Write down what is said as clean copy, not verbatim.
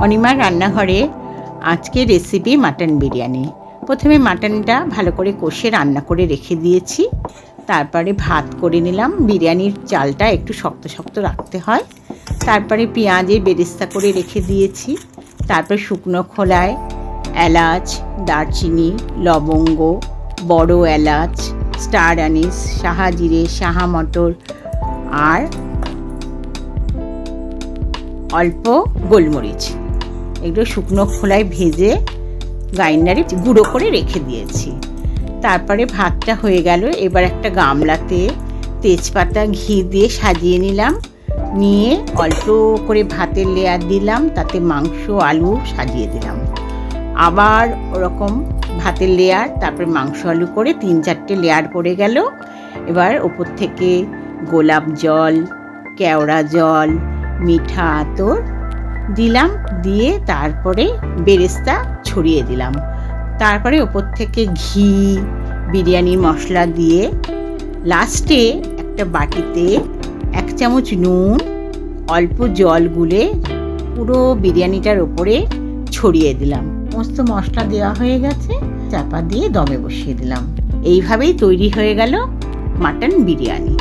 অনিমার রান্নাঘরে আজকে recipe mutton biryani. প্রথমে মাটনটা ভালো করে কষে রান্না করে রেখে দিয়েছি, তারপরে ভাত করে নিলাম। বিরিয়ানির চালটা একটু শক্ত শক্ত রাখতে হয়। তারপরে পেঁয়াজের বেরেস্তা করে রেখে দিয়েছি। তারপরে শুকনো খোলায় এলাচ, দারচিনি, লবঙ্গ, বড় এলাচ, স্টার আনিস, সাহা জিরে, সাহা মটর আর অল্প গোলমরিচ, এগুলো শুকনো খোলায় ভেজে গ্রাইন্ডারে গুঁড়ো করে রেখে দিয়েছি। তারপরে ভাতটা হয়ে গেল। এবার একটা গামলাতে তেজপাতা ঘি দিয়ে সাজিয়ে নিলাম, নিয়ে অল্প করে ভাতের লেয়ার দিলাম, তাতে মাংস আলু সাজিয়ে দিলাম। আবার ওরকম ভাতের লেয়ার, তারপরে মাংস আলু করে 3-4টে লেয়ার পড়ে গেল। এবার ওপর থেকে গোলাপ জল, কেওড়া জল, মিঠা আতর দিলাম, দিয়ে তারপরে বেরেস্তা ছড়িয়ে দিলাম। তারপরে ওপর থেকে ঘি, বিরিয়ানি মশলা দিয়ে লাস্টে একটা বাটিতে 1 চামচ নুন, অল্প জল গুলে পুরো বিরিয়ানিটার ওপরে ছড়িয়ে দিলাম। সমস্ত মশলা দেওয়া হয়ে গেছে, চাপা দিয়ে দমে বসিয়ে দিলাম। এইভাবেই তৈরি হয়ে গেল মাটন বিরিয়ানি।